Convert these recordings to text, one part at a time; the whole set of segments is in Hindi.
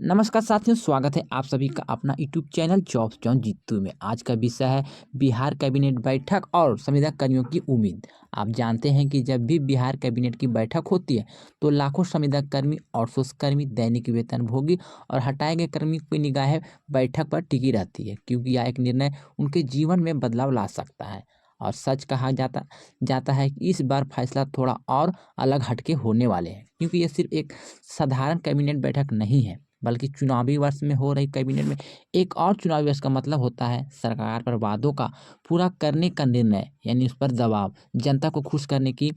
नमस्कार साथियों, स्वागत है आप सभी का अपना यूट्यूब चैनल जॉब्स जॉन जीतू में। आज का विषय है बिहार कैबिनेट बैठक और संविदा कर्मियों की उम्मीद। आप जानते हैं कि जब भी बिहार कैबिनेट की बैठक होती है तो लाखों संविदा कर्मी, आउटसोर्स कर्मी, दैनिक वेतनभोगी और हटाए गए कर्मी की निगाहें बैठक पर टिकी रहती है, क्योंकि यह एक निर्णय उनके जीवन में बदलाव ला सकता है। और सच कहा जाता जाता है कि इस बार फैसला थोड़ा और अलग हटके होने वाले हैं, क्योंकि यह सिर्फ एक साधारण कैबिनेट बैठक नहीं है, बल्कि चुनावी वर्ष में हो रही कैबिनेट में एक और चुनावी वर्ष का मतलब होता है सरकार पर वादों का पूरा करने का निर्णय, यानी उस पर दबाव, जनता को खुश करने की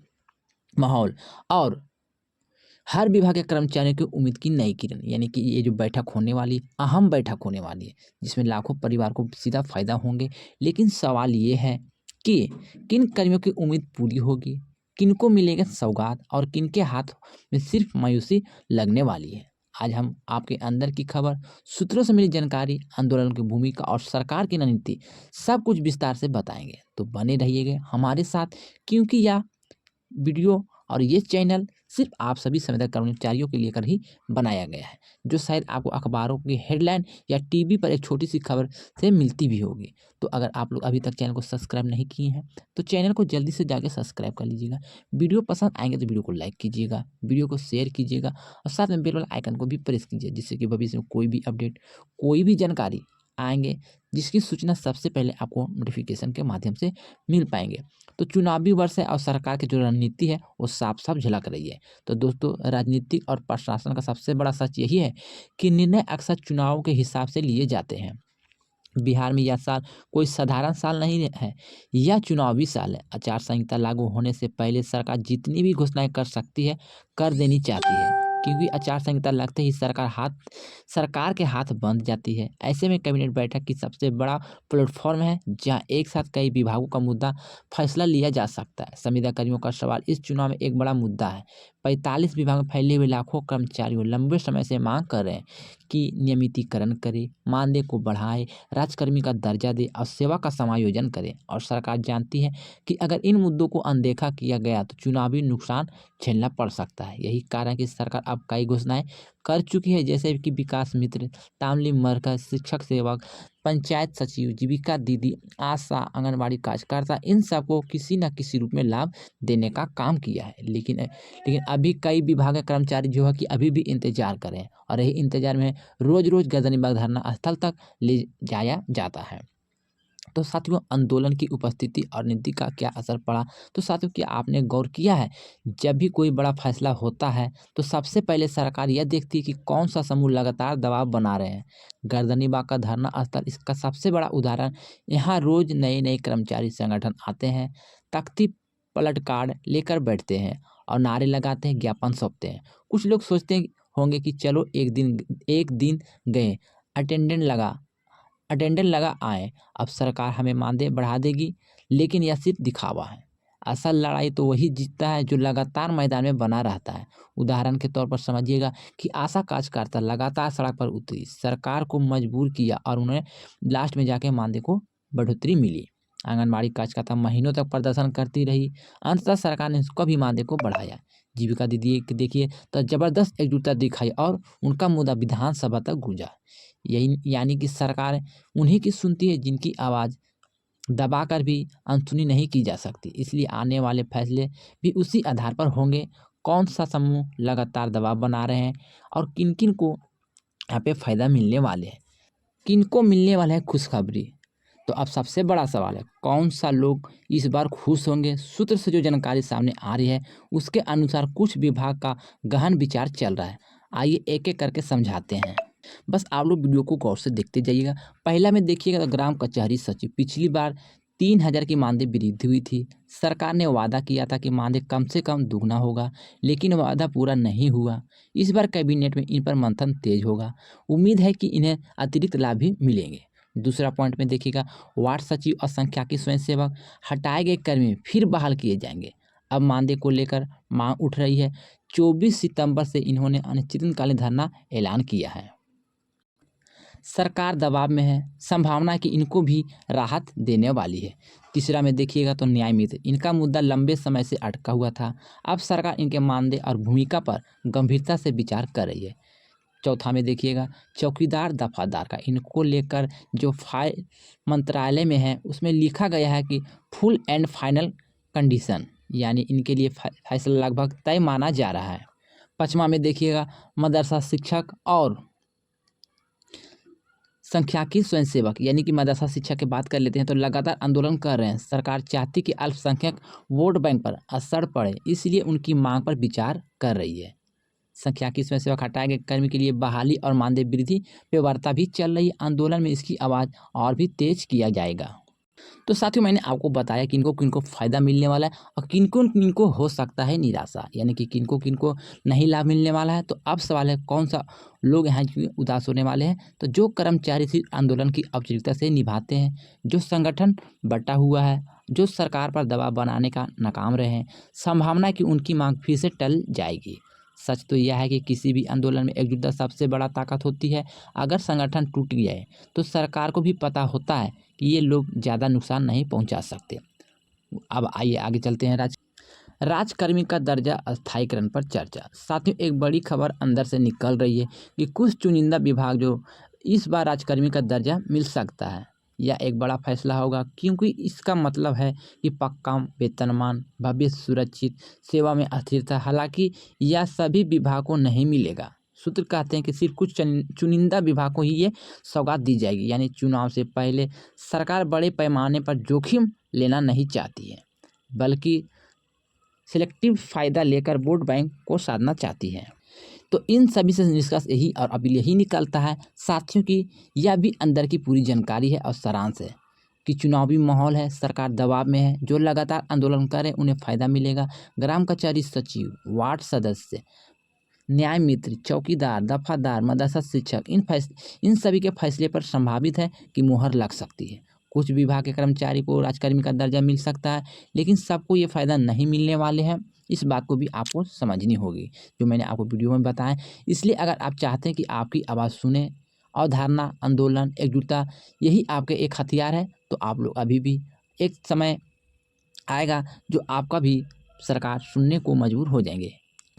माहौल और हर विभाग के कर्मचारियों की उम्मीद की नई किरण। यानी कि ये जो बैठक होने वाली, अहम बैठक होने वाली है, जिसमें लाखों परिवार को सीधा फायदा होंगे। लेकिन सवाल ये है कि किन कर्मियों की उम्मीद पूरी होगी, किनको मिलेगा सौगात और किनके हाथ में सिर्फ मायूसी लगने वाली है। आज हम आपके अंदर की खबर, सूत्रों से मिली जानकारी, आंदोलन की भूमिका और सरकार की रणनीति सब कुछ विस्तार से बताएंगे। तो बने रहिएगा हमारे साथ, क्योंकि यह वीडियो और ये चैनल सिर्फ आप सभी संविदा कर्मचारियों के लिए कर ही बनाया गया है, जो शायद आपको अखबारों की हेडलाइन या टीवी पर एक छोटी सी खबर से मिलती भी होगी। तो अगर आप लोग अभी तक चैनल को सब्सक्राइब नहीं किए हैं तो चैनल को जल्दी से जाके सब्सक्राइब कर लीजिएगा। वीडियो पसंद आएंगे तो वीडियो को लाइक कीजिएगा, वीडियो को शेयर कीजिएगा और साथ में बेल वाला आइकन को भी प्रेस कीजिए, जिससे कि भविष्य में कोई भी अपडेट, कोई भी जानकारी आएंगे जिसकी सूचना सबसे पहले आपको नोटिफिकेशन के माध्यम से मिल पाएंगे। तो चुनावी वर्ष है और सरकार की जो रणनीति है वो साफ साफ झलक रही है। तो दोस्तों, राजनीतिक और प्रशासन का सबसे बड़ा सच यही है कि निर्णय अक्सर चुनाव के हिसाब से लिए जाते हैं। बिहार में यह साल कोई साधारण साल नहीं है, यह चुनावी साल है। आचार संहिता लागू होने से पहले सरकार जितनी भी घोषणाएं कर सकती है, कर देनी चाहती है, क्योंकि आचार संहिता लगते ही सरकार के हाथ बंध जाती है। ऐसे में कैबिनेट बैठक की सबसे बड़ा प्लेटफॉर्म है, जहां एक साथ कई विभागों का मुद्दा फैसला लिया जा सकता है। संविदा कर्मियों का सवाल इस चुनाव में एक बड़ा मुद्दा है। 45 विभाग में फैले हुए लाखों कर्मचारियों लंबे समय से मांग कर रहे हैं कि नियमितीकरण करे, मानदेय को बढ़ाए, राजकर्मी का दर्जा दे और सेवा का समायोजन करें। और सरकार जानती है कि अगर इन मुद्दों को अनदेखा किया गया तो चुनावी नुकसान झेलना पड़ सकता है। यही कारण है कि सरकार अब कई घोषणाएं कर चुकी है, जैसे कि विकास मित्र, तालीम मरकज, शिक्षक सेवक, पंचायत सचिव, जीविका दीदी, आशा, आंगनबाड़ी कार्यकर्ता, इन सबको किसी न किसी रूप में लाभ देने का काम किया है। लेकिन अभी कई विभाग के कर्मचारी जो है कि अभी भी इंतजार कर रहे हैं, और यही इंतजार में रोज रोज गर्दनी बाग धरना स्थल तक ले जाया जाता है। तो साथियों, आंदोलन की उपस्थिति और नीति का क्या असर पड़ा? तो साथियों, क्या आपने गौर किया है, जब भी कोई बड़ा फैसला होता है तो सबसे पहले सरकार यह देखती है कि कौन सा समूह लगातार दबाव बना रहे हैं। गर्दनी बाग का धरना स्थल इसका सबसे बड़ा उदाहरण। यहाँ रोज नए नए कर्मचारी संगठन आते हैं, तख्ती पलट कार्ड लेकर बैठते हैं और नारे लगाते हैं, ज्ञापन सौंपते हैं। कुछ लोग सोचते होंगे कि चलो एक दिन गए, अटेंडेंट लगा अटेंडेंट लगा आए, अब सरकार हमें मानदेय बढ़ा देगी। लेकिन यह सिर्फ दिखावा है। असल लड़ाई तो वही जीतता है जो लगातार मैदान में बना रहता है। उदाहरण के तौर पर समझिएगा कि आशा कार्यकर्ता लगातार सड़क पर उतरी, सरकार को मजबूर किया और उन्हें लास्ट में जाके मानदेय को बढ़ोतरी मिली। आंगनबाड़ी कार्यकर्ता महीनों तक प्रदर्शन करती रही, अंततः सरकार ने उसको भी मानदेय को बढ़ाया। जीविका दीदी के देखिए तो जबरदस्त एकजुटता दिखाई और उनका मुद्दा विधानसभा तक गूंजा। यही यानी कि सरकार उन्हीं की सुनती है जिनकी आवाज़ दबाकर भी अनसुनी नहीं की जा सकती। इसलिए आने वाले फैसले भी उसी आधार पर होंगे, कौन सा समूह लगातार दबाव बना रहे हैं और किन किन को यहाँ पे फ़ायदा मिलने वाले हैं, किन को मिलने वाला है खुशखबरी। तो अब सबसे बड़ा सवाल है, कौन सा लोग इस बार खुश होंगे? सूत्र से जो जानकारी सामने आ रही है उसके अनुसार कुछ विभाग का गहन विचार चल रहा है। आइए एक एक करके समझाते हैं। बस आप लोग वीडियो को गौर से देखते जाइएगा। पहला में देखिएगा तो ग्राम कचहरी सचिव, पिछली बार 3,000 की मानदेय वृद्धि हुई थी। सरकार ने वादा किया था कि मानदेय कम से कम दुगना होगा, लेकिन वादा पूरा नहीं हुआ। इस बार कैबिनेट में इन पर मंथन तेज होगा। उम्मीद है कि इन्हें अतिरिक्त लाभ भी मिलेंगे। दूसरा पॉइंट में देखिएगा, वार्ड सचिव और संख्याकी स्वयंसेवक, हटाए गए कर्मी फिर बहाल किए जाएंगे। अब मानदेय को लेकर मांग उठ रही है। 24 सितंबर से इन्होंने अनिश्चितकालीन धरना ऐलान किया है। सरकार दबाव में है, संभावना है कि इनको भी राहत देने वाली है। तीसरा में देखिएगा तो न्याय मित्र, इनका मुद्दा लंबे समय से अटका हुआ था। अब सरकार इनके मानदेय और भूमिका पर गंभीरता से विचार कर रही है। चौथा में देखिएगा चौकीदार दफादार का, इनको लेकर जो फाइल मंत्रालय में है उसमें लिखा गया है कि फुल एंड फाइनल कंडीशन, यानी इनके लिए फैसला लगभग तय माना जा रहा है। पाँचवा में देखिएगा मदरसा शिक्षक और संख्याकी स्वयंसेवक, यानी कि मदरसा शिक्षा की बात कर लेते हैं तो लगातार आंदोलन कर रहे हैं। सरकार चाहती कि अल्पसंख्यक वोट बैंक पर असर पड़े, इसलिए उनकी मांग पर विचार कर रही है। संख्याकी स्वयंसेवक हटाए गए कर्मी के लिए बहाली और मानदेय वृद्धि पे वार्ता भी चल रही है। आंदोलन में इसकी आवाज़ और भी तेज किया जाएगा। तो साथियों, मैंने आपको बताया किनको किनको फ़ायदा मिलने वाला है और किनको किनको हो सकता है निराशा, यानी कि किनको किनको नहीं लाभ मिलने वाला है। तो अब सवाल है कौन सा लोग यहाँ उदास होने वाले हैं। तो जो कर्मचारी इस आंदोलन की औपचारिकता से निभाते हैं, जो संगठन बटा हुआ है, जो सरकार पर दबाव बनाने का नाकाम रहे हैं, संभावना है कि उनकी मांग फिर से टल जाएगी। सच तो यह है कि किसी भी आंदोलन में एकजुटता सबसे बड़ा ताकत होती है। अगर संगठन टूट जाए तो सरकार को भी पता होता है कि ये लोग ज़्यादा नुकसान नहीं पहुंचा सकते। अब आइए आगे चलते हैं। राजकर्मी का दर्जा अस्थायीकरण पर चर्चा। साथियों, एक बड़ी खबर अंदर से निकल रही है कि कुछ चुनिंदा विभाग जो इस बार राजकर्मी का दर्जा मिल सकता है। यह एक बड़ा फैसला होगा, क्योंकि इसका मतलब है कि पक्का वेतनमान, भविष्य सुरक्षित, सेवा में अस्थिरता। हालांकि यह सभी विभागों को नहीं मिलेगा। सूत्र कहते हैं कि सिर्फ कुछ चुनिंदा विभागों को ही ये सौगात दी जाएगी, यानी चुनाव से पहले सरकार बड़े पैमाने पर जोखिम लेना नहीं चाहती है, बल्कि सिलेक्टिव फ़ायदा लेकर वोट बैंक को साधना चाहती है। तो इन सभी से निष्कर्ष यही और अपील यही निकलता है साथियों की यह भी अंदर की पूरी जानकारी है और सारांश है कि चुनावी माहौल है, सरकार दबाव में है, जो लगातार आंदोलन करें उन्हें फ़ायदा मिलेगा। ग्राम कचहरी सचिव, वार्ड सदस्य, न्याय मित्र, चौकीदार, दफादार, मदरसा शिक्षक, इन सभी के फैसले पर संभावित है कि मुहर लग सकती है। कुछ विभाग के कर्मचारी को राजकर्मी का दर्जा मिल सकता है, लेकिन सबको ये फ़ायदा नहीं मिलने वाले हैं। इस बात को भी आपको समझनी होगी, जो मैंने आपको वीडियो में बताया। इसलिए अगर आप चाहते हैं कि आपकी आवाज़ सुने, अवधारणा, आंदोलन, एकजुटता यही आपके एक हथियार है, तो आप लोग अभी भी एक समय आएगा जो आपका भी सरकार सुनने को मजबूर हो जाएंगे।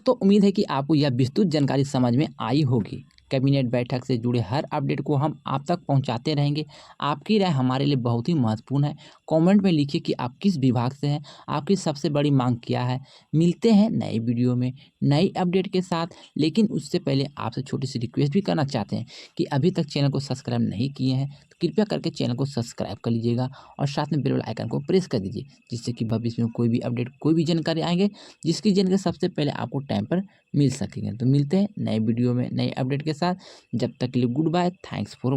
तो उम्मीद है कि आपको यह विस्तृत जानकारी समझ में आई होगी। कैबिनेट बैठक से जुड़े हर अपडेट को हम आप तक पहुंचाते रहेंगे। आपकी राय हमारे लिए बहुत ही महत्वपूर्ण है। कमेंट में लिखिए कि आप किस विभाग से हैं, आपकी सबसे बड़ी मांग क्या है। मिलते हैं नई वीडियो में नई अपडेट के साथ, लेकिन उससे पहले आपसे छोटी सी रिक्वेस्ट भी करना चाहते हैं कि अभी तक चैनल को सब्सक्राइब नहीं किए हैं तो कृपया करके चैनल को सब्सक्राइब कर लीजिएगा और साथ में बेल आइकन को प्रेस कर दीजिए, जिससे कि भविष्य में कोई भी अपडेट, कोई भी जानकारी आएंगे जिसकी जानकारी सबसे पहले आपको टाइम पर मिल सकेंगे। तो मिलते हैं नए वीडियो में नए अपडेट के साथ। जब तक के लिए goodbye, thanks for watching.